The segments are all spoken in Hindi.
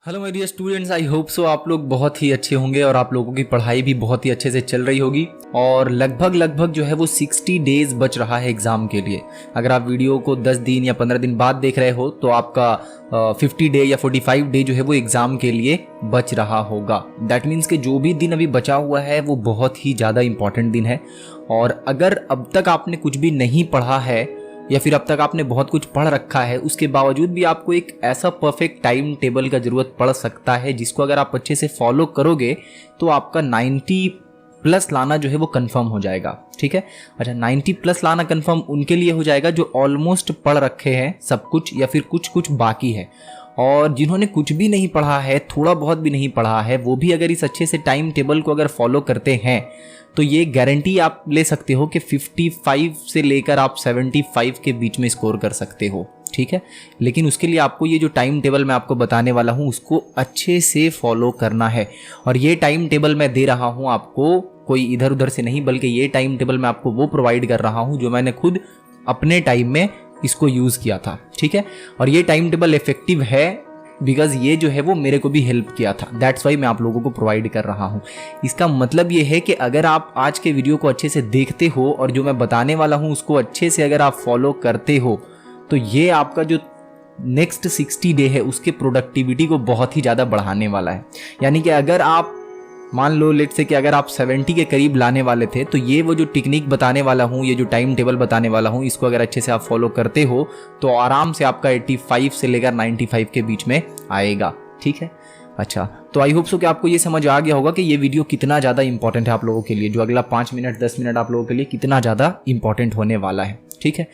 Hello my dear students, I hope so आप लोग बहुत ही अच्छे होंगे और आप लोगों की पढ़ाई भी बहुत ही अच्छे से चल रही होगी। और लगभग जो है वो 60 डेज बच रहा है एग्ज़ाम के लिए। अगर आप वीडियो को 10 दिन या 15 दिन बाद देख रहे हो तो आपका 50 डे या 45 डे जो है वो एग्ज़ाम के लिए बच रहा होगा। दैट मीन्स कि जो भी दिन अभी बचा हुआ है वो बहुत ही ज़्यादा इंपॉर्टेंट दिन है। और अगर अब तक आपने कुछ भी नहीं पढ़ा है या फिर अब तक आपने बहुत कुछ पढ़ रखा है, उसके बावजूद भी आपको एक ऐसा परफेक्ट टाइम टेबल का ज़रूरत पड़ सकता है जिसको अगर आप अच्छे से फॉलो करोगे तो आपका 90 प्लस लाना जो है वो कंफर्म हो जाएगा। ठीक है, अच्छा 90 प्लस लाना कंफर्म उनके लिए हो जाएगा जो ऑलमोस्ट पढ़ रखे हैं सब कुछ या फिर कुछ कुछ बाकी है। और जिन्होंने कुछ भी नहीं पढ़ा है, थोड़ा बहुत भी नहीं पढ़ा है, वो भी अगर इस अच्छे से टाइम टेबल को अगर फॉलो करते हैं तो ये गारंटी आप ले सकते हो कि 55 से लेकर आप 75 के बीच में स्कोर कर सकते हो। ठीक है, लेकिन उसके लिए आपको ये जो टाइम टेबल मैं आपको बताने वाला हूँ उसको अच्छे से फॉलो करना है। और ये टाइम टेबल मैं दे रहा हूँ आपको कोई इधर उधर से नहीं, बल्कि ये टाइम टेबल मैं आपको वो प्रोवाइड कर रहा हूँ जो मैंने खुद अपने टाइम में इसको यूज़ किया था। ठीक है, और ये टाइम टेबल इफेक्टिव है बिकॉज ये जो है वो मेरे को भी हेल्प किया था। दैट्स वाई मैं आप लोगों को प्रोवाइड कर रहा हूँ। इसका मतलब ये है कि अगर आप आज के वीडियो को अच्छे से देखते हो और जो मैं बताने वाला हूँ उसको अच्छे से अगर आप फॉलो करते हो तो ये आपका जो नेक्स्ट 60 डे है उसके प्रोडक्टिविटी को बहुत ही ज़्यादा बढ़ाने वाला है। यानी कि अगर आप मान लो लेट से कि अगर आप 70 के करीब लाने वाले थे तो ये वो जो टेक्निक बताने वाला हूँ, ये जो टाइम टेबल बताने वाला हूँ, इसको अगर अच्छे से आप फॉलो करते हो तो आराम से आपका 85 से लेकर 95 के बीच में आएगा। ठीक है, अच्छा तो आई होप सो कि आपको ये समझ आ गया होगा कि ये वीडियो कितना ज़्यादा इंपॉर्टेंट है आप लोगों के लिए, जो अगला 5 मिनट 10 मिनट आप लोगों के लिए कितना ज़्यादा इंपॉर्टेंट होने वाला है। ठीक है,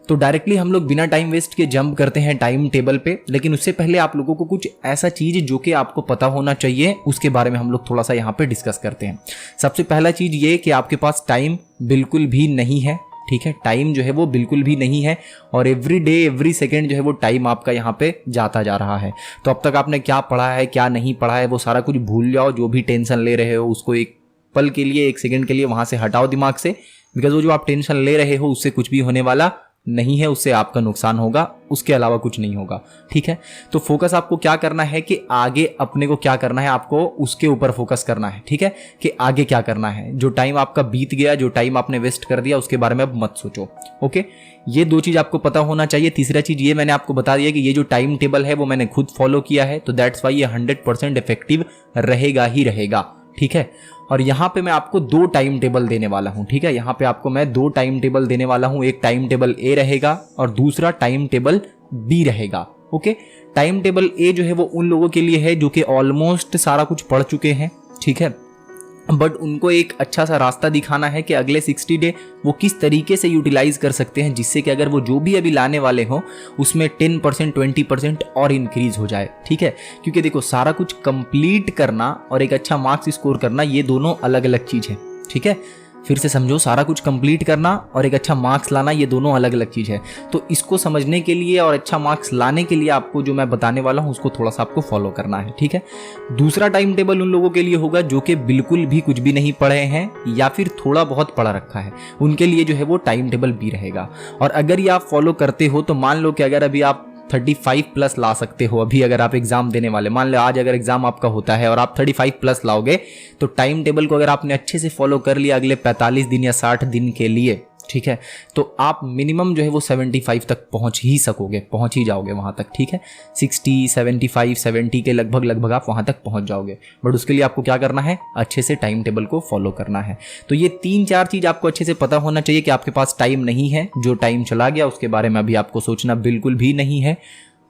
तो डायरेक्टली हम लोग बिना टाइम वेस्ट के जंप करते हैं टाइम टेबल पे। लेकिन उससे पहले आप लोगों को कुछ ऐसा चीज़ जो कि आपको पता होना चाहिए उसके बारे में हम लोग थोड़ा सा यहाँ पे डिस्कस करते हैं। सबसे पहला चीज़ ये कि आपके पास टाइम बिल्कुल भी नहीं है। ठीक है, टाइम जो है वो बिल्कुल भी नहीं है और एवरी डे एवरी सेकेंड जो है वो टाइम आपका यहाँ पे जाता जा रहा है। तो अब तक आपने क्या पढ़ा है क्या नहीं पढ़ा है वो सारा कुछ भूल जाओ। जो भी टेंशन ले रहे हो उसको एक पल के लिए, एक सेकेंड के लिए वहाँ से हटाओ दिमाग से। बिकॉज वो जो आप टेंशन ले रहे हो उससे कुछ भी होने वाला नहीं है, उससे आपका नुकसान होगा, उसके अलावा कुछ नहीं होगा। ठीक है, तो फोकस आपको क्या करना है कि आगे अपने को क्या करना है, आपको उसके ऊपर फोकस करना है। ठीक है, कि आगे क्या करना है। जो टाइम आपका बीत गया, जो टाइम आपने वेस्ट कर दिया, उसके बारे में अब मत सोचो। ओके, ये दो चीज़ आपको पता होना चाहिए। तीसरा चीज़ ये मैंने आपको बता दिया कि ये जो टाइम टेबल है वो मैंने खुद फॉलो किया है, तो दैट्स वाई ये 100% इफेक्टिव रहेगा ही रहेगा। ठीक है, और यहाँ पे मैं आपको 2 टाइम टेबल देने वाला हूँ। ठीक है, यहाँ पे आपको मैं 2 टाइम टेबल देने वाला हूँ। एक टाइम टेबल ए रहेगा और दूसरा टाइम टेबल बी रहेगा। ओके, टाइम टेबल ए जो है वो उन लोगों के लिए है जो कि ऑलमोस्ट सारा कुछ पढ़ चुके हैं। ठीक है, बट उनको एक अच्छा सा रास्ता दिखाना है कि अगले 60 डे वो किस तरीके से यूटिलाइज कर सकते हैं जिससे कि अगर वो जो भी अभी लाने वाले हों उसमें 10% 20% और इंक्रीज हो जाए। ठीक है, क्योंकि देखो सारा कुछ कंप्लीट करना और एक अच्छा मार्क्स स्कोर करना ये दोनों अलग अलग चीज़ है। ठीक है, फिर से समझो, सारा कुछ कंप्लीट करना और एक अच्छा मार्क्स लाना ये दोनों अलग अलग चीज़ है। तो इसको समझने के लिए और अच्छा मार्क्स लाने के लिए आपको जो मैं बताने वाला हूँ उसको थोड़ा सा आपको फॉलो करना है। ठीक है, दूसरा टाइम टेबल उन लोगों के लिए होगा जो कि बिल्कुल भी कुछ भी नहीं पढ़े हैं या फिर थोड़ा बहुत पढ़ा रखा है, उनके लिए जो है वो टाइम टेबल भी रहेगा। और अगर ये आप फॉलो करते हो तो मान लो कि अगर अभी आप 35 प्लस ला सकते हो, अभी अगर आप एग्जाम देने वाले, मान लो आज अगर एग्जाम आपका होता है और आप 35 प्लस लाओगे तो टाइम टेबल को अगर आपने अच्छे से फॉलो कर लिया अगले 45 दिन या 60 दिन के लिए, ठीक है, तो आप मिनिमम जो है वो 75 तक पहुंच ही सकोगे, पहुंच ही जाओगे वहां तक। ठीक है, 60 75 70 के लगभग आप वहां तक पहुंच जाओगे। बट उसके लिए आपको क्या करना है, अच्छे से टाइम टेबल को फॉलो करना है। तो ये 3-4 चीज़ आपको अच्छे से पता होना चाहिए कि आपके पास टाइम नहीं है, जो टाइम चला गया उसके बारे में अभी आपको सोचना बिल्कुल भी नहीं है,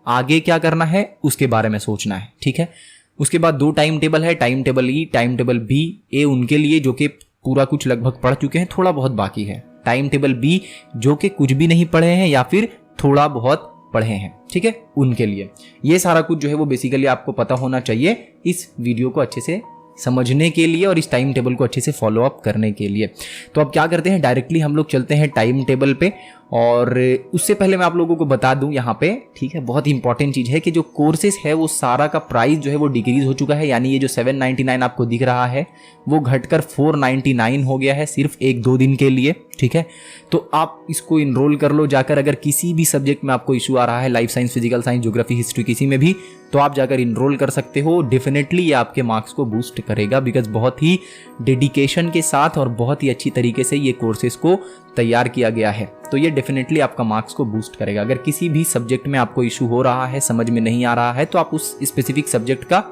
आगे क्या करना है उसके बारे में सोचना है। ठीक है, उसके बाद 2 टाइम टेबल है, टाइम टेबल ई, टाइम टेबल बी। ए उनके लिए जो कि पूरा कुछ लगभग पढ़ चुके हैं, थोड़ा बहुत बाकी है। टाइम टेबल बी जो कि कुछ भी नहीं पढ़े हैं या फिर थोड़ा बहुत पढ़े हैं। ठीक है, उनके लिए ये सारा कुछ जो है वो बेसिकली आपको पता होना चाहिए इस वीडियो को अच्छे से समझने के लिए और इस टाइम टेबल को अच्छे से फॉलो अप करने के लिए। तो अब क्या करते हैं, डायरेक्टली हम लोग चलते हैं टाइम टेबल पे। और उससे पहले मैं आप लोगों को बता दूं यहाँ पे, ठीक है, बहुत ही इंपॉर्टेंट चीज़ है कि जो कोर्सेज है वो सारा का प्राइस जो है वो डिक्रीज हो चुका है। यानी ये जो 799 आपको दिख रहा है वो घटकर 499 हो गया है सिर्फ 1-2 दिन के लिए। ठीक है। तो आप इसको इनरोल कर लो जाकर, अगर किसी भी सब्जेक्ट में आपको इशू आ रहा है, life science, physical science, geography, history, किसी में भी, तो आप जाकर इनरोल कर सकते हो। डेफिनेटली ये आपके मार्क्स को बूस्ट करेगा, बिकॉज बहुत ही डेडिकेशन के साथ और बहुत ही अच्छी तरीके से ये कोर्सेज को तैयार किया गया है। तो ये डेफिनेटली आपका मार्क्स को बूस्ट करेगा। अगर किसी भी सब्जेक्ट में आपको इशू हो रहा है, समझ में नहीं आ रहा है, तो आप उस स्पेसिफिक सब्जेक्ट का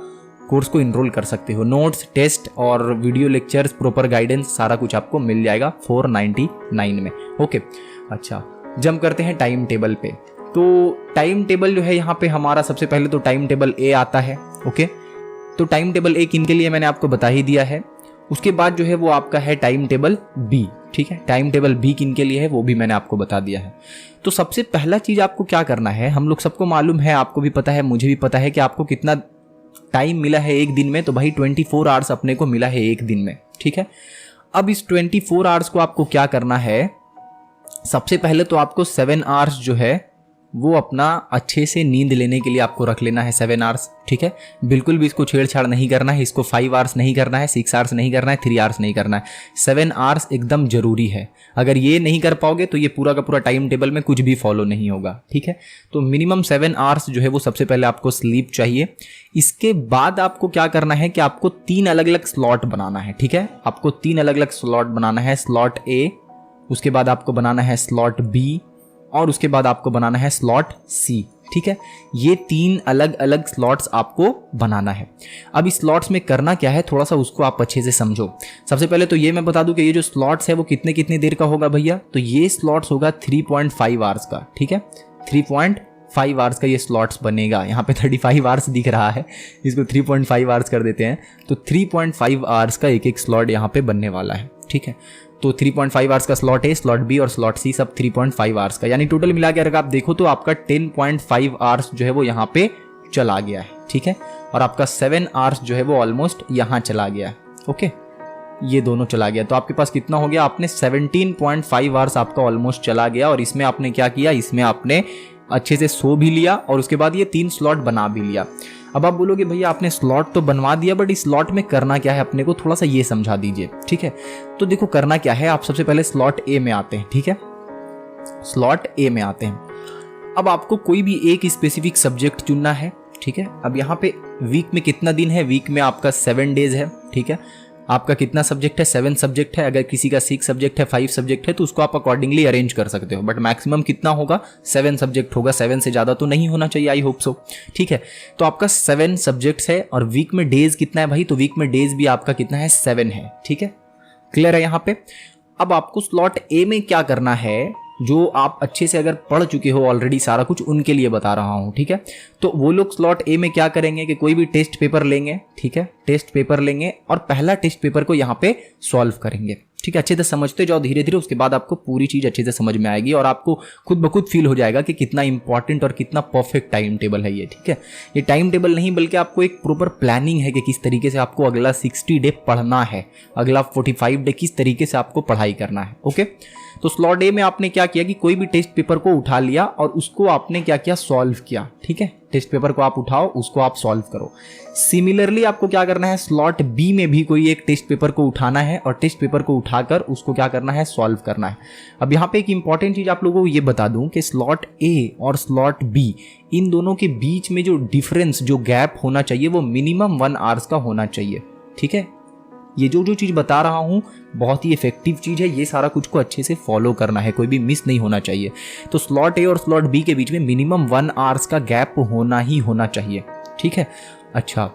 कोर्स को इनरोल कर सकते हो। नोट्स, टेस्ट और वीडियो लेक्चर्स, प्रॉपर गाइडेंस, सारा कुछ आपको मिल जाएगा 499 में। ओके, अच्छा, जंप करते हैं टाइम टेबल पे। तो टाइम टेबल जो है यहाँ पे हमारा, सबसे पहले तो टाइम टेबल ए आता है। ओके, तो टाइम टेबल ए किन के लिए मैंने आपको बता ही दिया है। उसके बाद जो है वो आपका है टाइम टेबल बी। ठीक है, टाइम टेबल बी किन के लिए है वो भी मैंने आपको बता दिया है। तो सबसे पहला चीज आपको क्या करना है, हम लोग सबको मालूम है, आपको भी पता है, मुझे भी पता है कि आपको कितना टाइम मिला है एक दिन में। तो भाई 24 आवर्स अपने को मिला है एक दिन में। ठीक है, अब इस 24 आवर्स को आपको क्या करना है, सबसे पहले तो आपको 7 आवर्स जो है वो अपना अच्छे से नींद लेने के लिए आपको रख लेना है 7 आवर्स। ठीक है, बिल्कुल भी इसको छेड़छाड़ नहीं करना है, इसको 5 आवर्स नहीं करना है, 6 आवर्स नहीं करना है, 3 आवर्स नहीं करना है, 7 आवर्स एकदम जरूरी है। अगर ये नहीं कर पाओगे तो ये पूरा का पूरा टाइम टेबल में कुछ भी फॉलो नहीं होगा। ठीक है, तो मिनिमम 7 आवर्स जो है वो सबसे पहले आपको स्लीप चाहिए। इसके बाद आपको क्या करना है कि आपको 3 अलग अलग स्लॉट बनाना है। ठीक है, आपको 3 अलग अलग स्लॉट बनाना है। स्लॉट ए, उसके बाद आपको बनाना है स्लॉट बी, और उसके बाद आपको बनाना है स्लॉट सी। ठीक है, ये 3 अलग अलग स्लॉट्स आपको बनाना है। अब इस स्लॉट्स में करना क्या है, थोड़ा सा उसको आप अच्छे से समझो। सबसे पहले तो ये मैं बता दूं कि ये जो स्लॉट्स है वो कितने देर का होगा भैया, तो ये स्लॉट्स होगा 3.5 आवर्स का। ठीक है, 3.5 आवर्स का ये स्लॉट्स बनेगा। यहाँ पे 35 आवर्स दिख रहा है, इसको 3.5 आवर्स कर देते हैं, तो 3.5 आवर्स का एक स्लॉट यहाँ पे बनने वाला है। ठीक है, तो 3.5 आवर्स का स्लॉट ए, स्लॉट बी और स्लॉट सी सब 3.5 आवर्स का, यानी टोटल मिला के अगर आप देखो तो आपका 10.5 आवर्स जो है वो यहाँ पे चला गया है। ठीक है, और आपका 7 आवर्स जो है वो ऑलमोस्ट यहाँ चला गया है। ओके, ये दोनों चला गया, तो आपके पास कितना हो गया, आपने 17.5 आवर्स आपका ऑलमोस्ट चला गया। और इसमें आपने क्या किया, इसमें आपने अच्छे से सो भी लिया और उसके बाद ये 3 स्लॉट बना भी लिया। अब आप बोलोगे भैया आपने स्लॉट तो बनवा दिया, बट इस स्लॉट में करना क्या है अपने को, थोड़ा सा ये समझा दीजिए। ठीक है, तो देखो करना क्या है, आप सबसे पहले स्लॉट ए में आते हैं। ठीक है, स्लॉट ए में आते हैं। अब आपको कोई भी एक स्पेसिफिक सब्जेक्ट चुनना है। ठीक है, अब यहाँ पे वीक में कितना दिन है, वीक में आपका 7 डेज है। ठीक है, आपका कितना सब्जेक्ट है, 7 सब्जेक्ट है। अगर किसी का 6 सब्जेक्ट है, 5 सब्जेक्ट है, तो उसको आप अकॉर्डिंगली अरेंज कर सकते हो, बट मैक्सिमम कितना होगा, 7 सब्जेक्ट होगा। 7 से ज़्यादा तो नहीं होना चाहिए, आई होप सो। ठीक है, तो आपका 7 सब्जेक्ट्स है। और वीक में डेज कितना है भाई, तो वीक में डेज भी आपका कितना है, 7 है। ठीक है, क्लियर है यहाँ पे। अब आपको स्लॉट ए में क्या करना है, जो आप अच्छे से अगर पढ़ चुके हो ऑलरेडी सारा कुछ, उनके लिए बता रहा हूं। ठीक है, तो वो लोग स्लॉट ए में क्या करेंगे कि कोई भी टेस्ट पेपर लेंगे। ठीक है, टेस्ट पेपर लेंगे और पहला टेस्ट पेपर को यहाँ पे सॉल्व करेंगे। ठीक है, अच्छे से समझते जाओ धीरे धीरे, उसके बाद आपको पूरी चीज अच्छे से समझ में आएगी और आपको खुद ब खुद फील हो जाएगा कि कितना इंपॉर्टेंट और कितना परफेक्ट टाइम टेबल है ये। ठीक है, ये टाइम टेबल नहीं बल्कि आपको एक प्रॉपर प्लानिंग है कि किस तरीके से आपको अगला 60 डे पढ़ना है, अगला 45 डे किस तरीके से आपको पढ़ाई करना है। ओके, तो स्लॉट ए में आपने क्या किया कि कोई भी टेस्ट पेपर को उठा लिया और उसको आपने क्या किया, सॉल्व किया। ठीक है, टेस्ट पेपर को आप उठाओ, उसको आप सॉल्व करो। सिमिलरली आपको क्या करना है, स्लॉट बी में भी कोई एक टेस्ट पेपर को उठाना है और टेस्ट पेपर को उठाकर उसको क्या करना है, सॉल्व करना है। अब यहाँ पे एक इंपॉर्टेंट चीज आप लोगों को ये बता दूं कि स्लॉट ए और स्लॉट बी, इन दोनों के बीच में जो डिफरेंस, जो गैप होना चाहिए, वो मिनिमम 1 आवर्स का होना चाहिए। ठीक है, ये जो चीज बता रहा हूं बहुत ही इफेक्टिव चीज है, ये सारा कुछ को अच्छे से फॉलो करना है, कोई भी मिस नहीं होना चाहिए। तो स्लॉट ए और स्लॉट बी के बीच में मिनिमम 1 आवर्स का गैप होना ही होना चाहिए। ठीक है, अच्छा,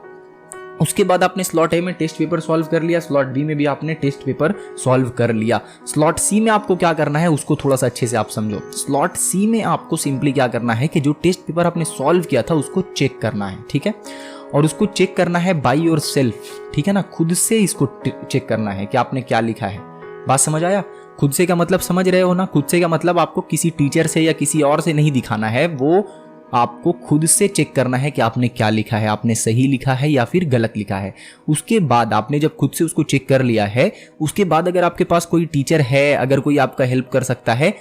उसके बाद आपने स्लॉट ए में टेस्ट पेपर सॉल्व कर लिया, स्लॉट बी में भी आपने टेस्ट पेपर सॉल्व कर लिया। स्लॉट सी में आपको क्या करना है उसको थोड़ा सा अच्छे से आप समझो। स्लॉट सी में आपको सिंपली क्या करना है कि जो टेस्ट पेपर आपने सॉल्व किया था उसको चेक करना है। ठीक है, और उसको चेक करना है बाय योर सेल्फ। ठीक है ना, खुद से इसको चेक करना है कि आपने क्या लिखा है। बात समझ आया? खुद से का मतलब समझ रहे हो ना, खुद से का मतलब आपको किसी टीचर से या किसी और से नहीं दिखाना है, वो आपको खुद से चेक करना है कि आपने क्या लिखा है, आपने सही लिखा है या फिर गलत लिखा है। उसके बाद आपने जब खुद से उसको चेक कर लिया है, उसके बाद अगर आपके पास कोई टीचर है, अगर कोई आपका हेल्प कर सकता है,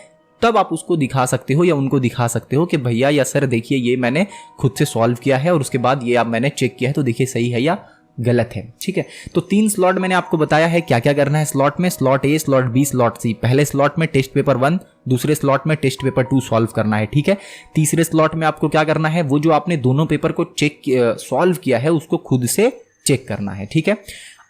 तब आप उसको दिखा सकते हो या उनको दिखा सकते हो कि भैया या सर देखिए ये मैंने खुद से सॉल्व किया है और उसके बाद ये आप मैंने चेक किया है, तो देखिए सही है या गलत है। ठीक है, तो 3 स्लॉट मैंने आपको बताया है क्या क्या करना है स्लॉट में, स्लॉट ए, स्लॉट बी, स्लॉट सी। पहले स्लॉट में टेस्ट पेपर 1, दूसरे स्लॉट में टेस्ट पेपर 2 सॉल्व करना है। ठीक है, तीसरे स्लॉट में आपको क्या करना है, वो जो आपने दोनों पेपर को सॉल्व किया है उसको खुद से चेक करना है। ठीक है,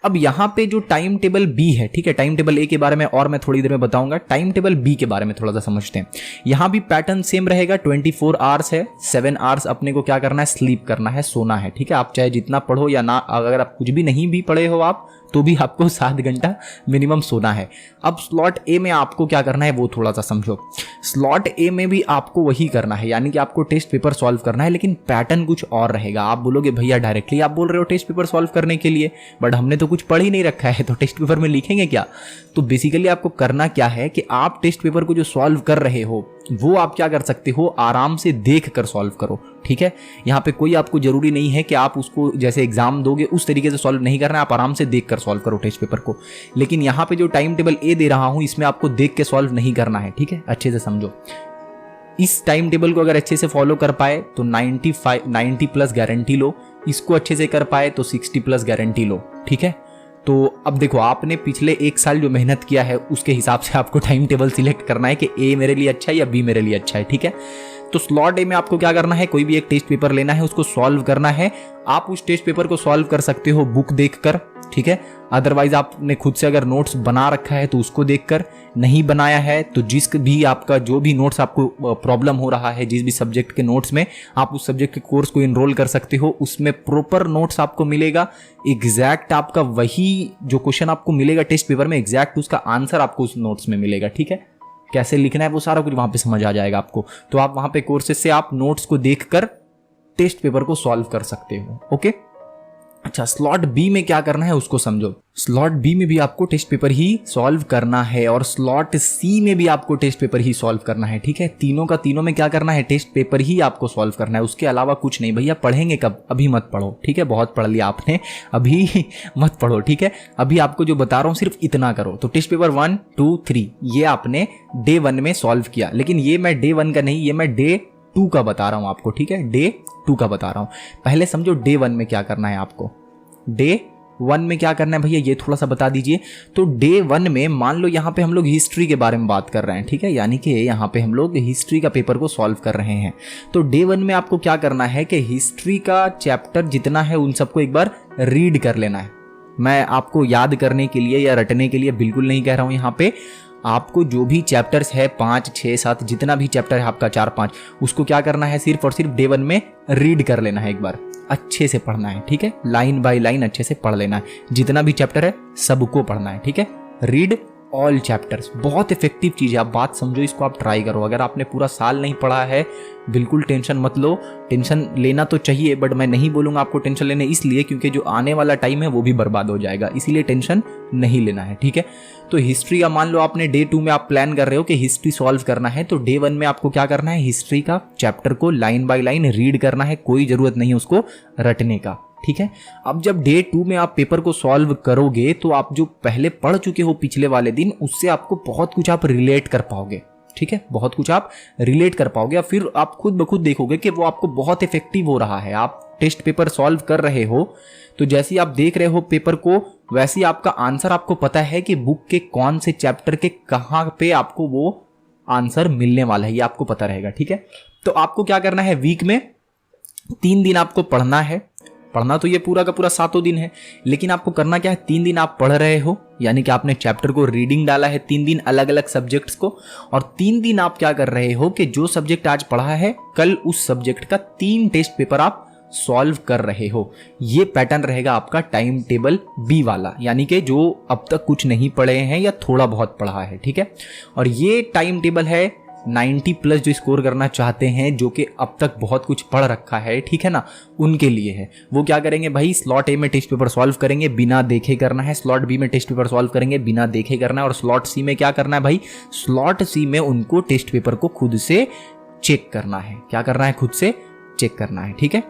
अब यहाँ पे जो टाइम टेबल बी है, ठीक है, टाइम टेबल ए के बारे में और मैं थोड़ी देर में बताऊंगा, टाइम टेबल बी के बारे में थोड़ा सा समझते हैं। यहाँ भी पैटर्न सेम रहेगा, 24 आवर्स है, 7 आवर्स अपने को क्या करना है, स्लीप करना है, सोना है। ठीक है, आप चाहे जितना पढ़ो या ना, अगर आप कुछ भी नहीं भी पढ़े हो आप तो भी आपको 7 घंटा मिनिमम सोना है। अब स्लॉट ए में आपको क्या करना है वो थोड़ा सा समझो। स्लॉट ए में भी आपको वही करना है, यानी कि आपको टेस्ट पेपर सॉल्व करना है, लेकिन पैटर्न कुछ और रहेगा। आप बोलोगे भैया डायरेक्टली आप बोल रहे हो टेस्ट पेपर सॉल्व करने के लिए, बट हमने तो कुछ पढ़ ही नहीं रखा है, तो टेस्ट पेपर में लिखेंगे क्या। तो बेसिकली आपको करना क्या है कि आप टेस्ट पेपर को जो सॉल्व कर रहे हो वो आप क्या कर सकते हो, आराम से देख कर सॉल्व करो। ठीक है, यहाँ पे कोई आपको जरूरी नहीं है कि आप उसको जैसे एग्जाम दोगे उस तरीके से सॉल्व नहीं करना है, आप आराम से देख कर सॉल्व करो टेस्ट पेपर को। लेकिन यहाँ पे जो टाइम टेबल ए दे रहा हूं इसमें आपको देख के सॉल्व नहीं करना है। ठीक है, अच्छे से समझो। इस टाइम टेबल को अगर अच्छे से फॉलो कर पाए तो 90 प्लस गारंटी लो, इसको अच्छे से कर पाए तो 60 प्लस गारंटी लो। ठीक है, तो अब देखो आपने पिछले 1 साल जो मेहनत किया है उसके हिसाब से आपको टाइम टेबल सिलेक्ट करना है कि ए मेरे लिए अच्छा है या बी मेरे लिए अच्छा है। ठीक है, तो स्लॉट ए में आपको क्या करना है, कोई भी एक टेस्ट पेपर लेना है, उसको सॉल्व करना है। आप उस टेस्ट पेपर को सॉल्व कर सकते हो बुक देखकर। ठीक है, अदरवाइज आपने खुद से अगर नोट्स बना रखा है तो उसको देखकर, नहीं बनाया है तो जिस भी आपका जो भी नोट्स आपको प्रॉब्लम हो रहा है जिस भी सब्जेक्ट के नोट्स में, आप उस सब्जेक्ट के कोर्स को इनरोल कर सकते हो, उसमें प्रॉपर नोट्स आपको मिलेगा। एग्जैक्ट आपका वही जो क्वेश्चन आपको मिलेगा टेस्ट पेपर में, एग्जैक्ट उसका आंसर आपको उस नोट्स में मिलेगा। ठीक है, कैसे लिखना है वो सारा कुछ वहां पे समझ आ जाएगा आपको। तो आप वहां पे कोर्सेज से आप नोट्स को देखकर टेस्ट पेपर को सॉल्व कर सकते हो। ओके, अच्छा, स्लॉट बी में क्या करना है उसको समझो। स्लॉट बी में भी आपको टेस्ट पेपर ही सॉल्व करना है और स्लॉट सी में भी आपको टेस्ट पेपर ही सॉल्व करना है। ठीक है, तीनों का तीनों में क्या करना है, टेस्ट पेपर ही आपको सॉल्व करना है, उसके अलावा कुछ नहीं। भैया पढ़ेंगे कब, अभी मत पढ़ो। ठीक है, बहुत पढ़ लिया आपने, अभी मत पढ़ो। ठीक है, अभी आपको जो बता रहा हूं सिर्फ इतना करो। तो टेस्ट पेपर 1, 2, 3 ये आपने डे 1 में सॉल्व किया, लेकिन ये मैं डे 1 का नहीं, ये मैं डे 2 का बता रहा हूं आपको। ठीक है, डे 2 का बता रहा हूं। पहले समझो डे 1 में क्या करना है आपको, डे 1 में क्या करना है भैया ये थोड़ा सा बता दीजिए। तो डे 1 में मान लो यहाँ पे हम लोग हिस्ट्री के बारे में बात कर रहे हैं। ठीक है, यानी कि यहाँ पे हम लोग हिस्ट्री का पेपर को सॉल्व कर रहे हैं। तो डे 1 में आपको क्या करना है कि हिस्ट्री का चैप्टर जितना है उन सबको एक बार रीड कर लेना है। मैं आपको याद करने के लिए या रटने के लिए बिल्कुल नहीं कह रहा हूँ, यहाँ पे आपको जो भी चैप्टर्स है 5, 6, 7 जितना भी चैप्टर है आपका 4, 5 उसको क्या करना है, सिर्फ और सिर्फ डे 1 में रीड कर लेना है, एक बार अच्छे से पढ़ना है। ठीक है, लाइन बाय लाइन अच्छे से पढ़ लेना है, जितना भी चैप्टर है सबको पढ़ना है। ठीक है, रीड ऑल चैप्टर्स, बहुत इफेक्टिव चीज है। आप बात समझो, इसको आप ट्राई करो। अगर आपने पूरा साल नहीं पढ़ा है बिल्कुल टेंशन मत लो, टेंशन लेना तो चाहिए बट मैं नहीं बोलूंगा आपको टेंशन लेने, इसलिए क्योंकि जो आने वाला टाइम है वो भी बर्बाद हो जाएगा, इसीलिए टेंशन नहीं लेना है। ठीक है, तो हिस्ट्री का मान लो आपने डे 2 में आप प्लान कर रहे हो कि हिस्ट्री सॉल्व करना है, तो डे 1 में आपको क्या करना है, हिस्ट्री का चैप्टर को लाइन बाय लाइन रीड करना है, कोई जरूरत नहीं है उसको रटने का। ठीक है, अब जब डे 2 में आप पेपर को सॉल्व करोगे तो आप जो पहले पढ़ चुके हो पिछले वाले दिन उससे आपको बहुत कुछ आप रिलेट कर पाओगे। ठीक है, बहुत कुछ आप रिलेट कर पाओगे और फिर आप खुद ब खुद देखोगे कि वो आपको बहुत इफेक्टिव हो रहा है। आप टेस्ट पेपर सॉल्व कर रहे हो तो जैसे ही आप देख रहे हो पेपर को, वैसे ही आपका आंसर आपको पता है कि बुक के कौन से चैप्टर के कहाँ पे आपको वो आंसर मिलने वाला है, ये आपको पता रहेगा। ठीक है, तो आपको क्या करना है, वीक में 3 दिन आपको पढ़ना है। पढ़ना तो ये पूरा का पूरा 7 दिन है, लेकिन आपको करना क्या है, 3 दिन आप पढ़ रहे हो, यानी कि आपने चैप्टर को रीडिंग डाला है 3 दिन अलग अलग सब्जेक्ट्स को, और 3 दिन आप क्या कर रहे हो कि जो सब्जेक्ट आज पढ़ा है कल उस सब्जेक्ट का 3 टेस्ट पेपर आप सॉल्व कर रहे हो। ये पैटर्न रहेगा आपका टाइम टेबल बी वाला, यानी कि जो अब तक कुछ नहीं पढ़े हैं या थोड़ा बहुत पढ़ा है। ठीक है, और ये टाइम टेबल है 90 प्लस जो स्कोर करना चाहते हैं, जो कि अब तक बहुत कुछ पढ़ रखा है, ठीक है ना, उनके लिए है। वो क्या करेंगे भाई, स्लॉट ए में टेस्ट पेपर सॉल्व करेंगे, बिना देखे करना है। स्लॉट बी में टेस्ट पेपर सॉल्व करेंगे, बिना देखे करना है। और स्लॉट सी में क्या करना है भाई, स्लॉट सी में उनको टेस्ट पेपर को खुद से चेक करना है। क्या करना है, खुद से चेक करना है। ठीक है,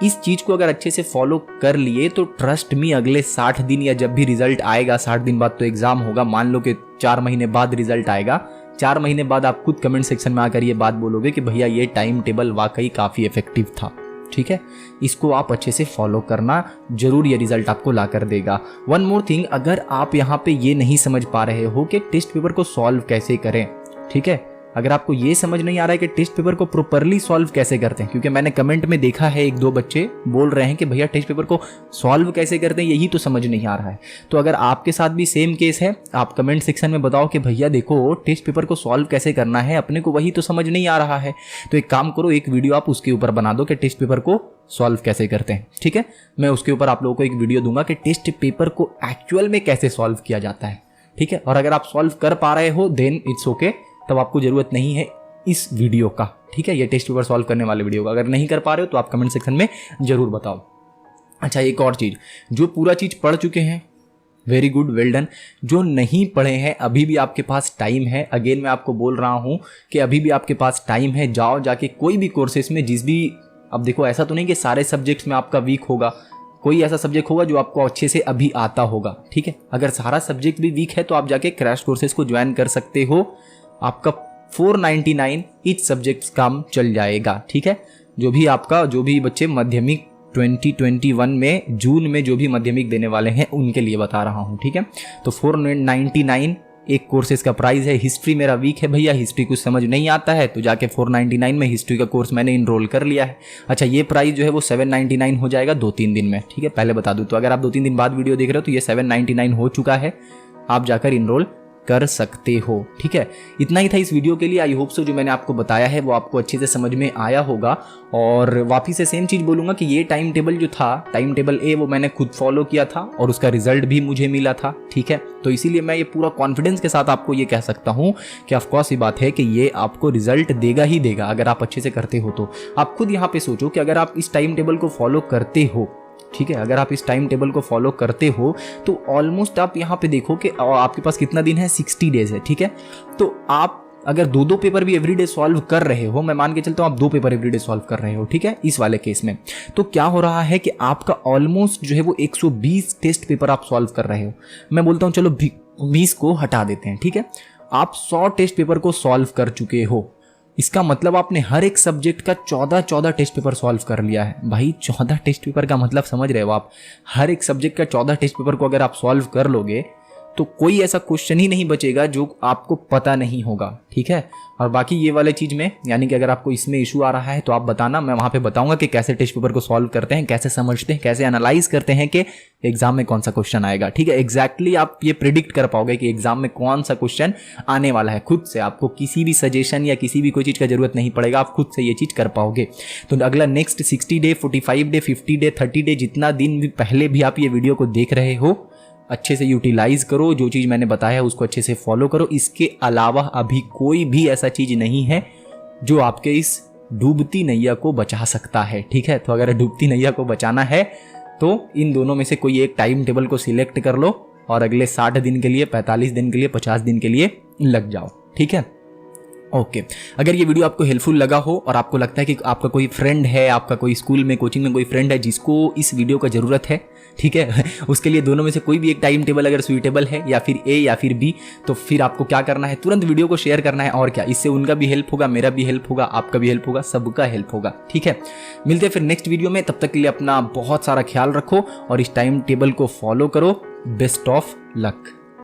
इस चीज को अगर अच्छे से फॉलो कर लिए तो ट्रस्ट मी अगले 60 दिन या जब भी रिजल्ट आएगा, 60 दिन बाद तो एग्जाम होगा, मान लो कि 4 महीने बाद रिजल्ट आएगा, 4 महीने बाद आप खुद कमेंट सेक्शन में आकर ये बात बोलोगे कि भैया ये टाइम टेबल वाकई काफी इफेक्टिव था। ठीक है, इसको आप अच्छे से फॉलो करना, जरूर ये रिजल्ट आपको ला कर देगा। वन मोर थिंग, अगर आप यहाँ पे ये नहीं समझ पा रहे हो कि टेस्ट पेपर को सॉल्व कैसे करें, ठीक है, अगर आपको ये समझ नहीं आ रहा है कि टेस्ट पेपर को प्रॉपरली सॉल्व कैसे करते हैं, क्योंकि मैंने कमेंट में देखा है 1-2 बच्चे बोल रहे हैं कि भैया टेस्ट पेपर को सॉल्व कैसे करते हैं, यही तो समझ नहीं आ रहा है। तो अगर आपके साथ भी सेम केस है, आप कमेंट सेक्शन में बताओ कि भैया देखो टेस्ट पेपर को सॉल्व कैसे करना है, अपने को वही तो समझ नहीं आ रहा है। तो एक काम करो, एक वीडियो आप उसके ऊपर बना दो कि टेस्ट पेपर को सॉल्व कैसे करते हैं, ठीक है। मैं उसके ऊपर आप लोगों को एक वीडियो दूंगा कि टेस्ट पेपर को एक्चुअल में कैसे सॉल्व किया जाता है, ठीक है। और अगर आप सॉल्व कर पा रहे हो देन इट्स ओके, तब आपको जरूरत नहीं है इस वीडियो का, ठीक है, ये टेस्ट पेपर सॉल्व करने वाले वीडियो का। अगर नहीं कर पा रहे हो तो आप कमेंट सेक्शन में जरूर बताओ। अच्छा, एक और चीज़, जो पूरा चीज़ पढ़ चुके हैं वेरी गुड, वेल डन। जो नहीं पढ़े हैं अभी भी आपके पास टाइम है। अगेन मैं आपको बोल रहा हूँ कि अभी भी आपके पास टाइम है, जाओ जाके कोई भी कोर्सेस में, जिस भी, अब देखो ऐसा तो नहीं कि सारे सब्जेक्ट्स में आपका वीक होगा, कोई ऐसा सब्जेक्ट होगा जो आपको अच्छे से अभी आता होगा, ठीक है। अगर सारा सब्जेक्ट भी वीक है तो आप जाके क्रैश कोर्सेज को ज्वाइन कर सकते हो, आपका 499 ईच सब्जेक्ट्स काम चल जाएगा, ठीक है। जो भी बच्चे माध्यमिक 2021 में जून में जो भी माध्यमिक देने वाले हैं उनके लिए बता रहा हूँ, ठीक है। तो 499 एक कोर्सेज का प्राइस है। हिस्ट्री मेरा वीक है भैया, हिस्ट्री कुछ समझ नहीं आता है, तो जाके 499 में हिस्ट्री का कोर्स मैंने इनरोल कर लिया है। अच्छा, ये प्राइस जो है वो 799 हो जाएगा 2-3 दिन में, ठीक है, पहले बता दूँ। तो अगर आप 2-3 दिन बाद वीडियो देख रहे हो तो ये 799 हो चुका है, आप जाकर इनरोल कर सकते हो, ठीक है। इतना ही था इस वीडियो के लिए। आई होप सो जो मैंने आपको बताया है वो आपको अच्छे से समझ में आया होगा। और वापिस से सेम चीज़ बोलूँगा कि ये टाइम टेबल जो था, टाइम टेबल ए, वो मैंने खुद फॉलो किया था और उसका रिजल्ट भी मुझे मिला था, ठीक है। तो इसीलिए मैं ये पूरा कॉन्फिडेंस के साथ आपको ये कह सकता हूँ कि ऑफकोर्स ये बात है कि ये आपको रिजल्ट देगा ही देगा अगर आप अच्छे से करते हो। तो आप खुद यहाँ पे सोचो कि अगर आप इस टाइम टेबल को फॉलो करते हो, ठीक है, अगर आप इस टाइम टेबल को फॉलो करते हो तो ऑलमोस्ट आप यहाँ पे देखो कि आपके पास कितना दिन है, 60 डेज है, ठीक है। तो आप अगर 2-2 पेपर भी एवरीडे सॉल्व कर रहे हो, मैं मान के चलता हूँ आप 2 पेपर एवरीडे सॉल्व कर रहे हो, ठीक है, इस वाले केस में, तो क्या हो रहा है कि आपका ऑलमोस्ट जो है वो 120 टेस्ट पेपर आप सॉल्व कर रहे हो। मैं बोलता हूँ चलो 20 को हटा देते हैं, ठीक है, आप 100 टेस्ट पेपर को सॉल्व कर चुके हो। इसका मतलब आपने हर एक सब्जेक्ट का 14 टेस्ट पेपर सॉल्व कर लिया है। भाई 14 टेस्ट पेपर का मतलब समझ रहे हो आप, हर एक सब्जेक्ट का 14 टेस्ट पेपर को अगर आप सॉल्व कर लोगे तो कोई ऐसा क्वेश्चन ही नहीं बचेगा जो आपको पता नहीं होगा, ठीक है। और बाकी ये वाले चीज़ में, यानी कि अगर आपको इसमें इशू आ रहा है तो आप बताना, मैं वहाँ पे बताऊंगा कि कैसे टेस्ट पेपर को सॉल्व करते हैं, कैसे समझते हैं, कैसे एनालाइज करते हैं कि एग्जाम में कौन सा क्वेश्चन आएगा, ठीक है। एग्जैक्टली आप ये प्रिडिक्ट कर पाओगे कि एग्जाम में कौन सा क्वेश्चन आने वाला है खुद से। आपको किसी भी सजेशन या किसी भी कोई चीज़ का जरूरत नहीं पड़ेगा, आप खुद से ये चीज़ कर पाओगे। तो अगला next 60 day, 45 day, 50 day, 30 day, जितना दिन भी पहले भी आप ये वीडियो को देख रहे हो, अच्छे से यूटिलाइज करो, जो चीज़ मैंने बताया है उसको अच्छे से फॉलो करो। इसके अलावा अभी कोई भी ऐसा चीज़ नहीं है जो आपके इस डूबती नैया को बचा सकता है, ठीक है। तो अगर डूबती नैया को बचाना है तो इन दोनों में से कोई एक टाइम टेबल को सिलेक्ट कर लो और अगले 60 दिन के लिए, 45 दिन के लिए, 50 दिन के लिए लग जाओ, ठीक है। ओके, अगर ये वीडियो आपको हेल्पफुल लगा हो और आपको लगता है कि आपका कोई फ्रेंड है, आपका कोई स्कूल में, कोचिंग में कोई फ्रेंड है जिसको इस वीडियो का ज़रूरत है, ठीक है, उसके लिए दोनों में से कोई भी एक टाइम टेबल अगर सुइटेबल है, या फिर ए या फिर बी, तो फिर आपको क्या करना है, तुरंत वीडियो को शेयर करना है। और क्या, इससे उनका भी हेल्प होगा, मेरा भी हेल्प होगा, आपका भी हेल्प होगा, सबका हेल्प होगा, ठीक है। मिलते हैं फिर नेक्स्ट वीडियो में, तब तक के लिए अपना बहुत सारा ख्याल रखो और इस टाइम टेबल को फॉलो करो। Best of luck.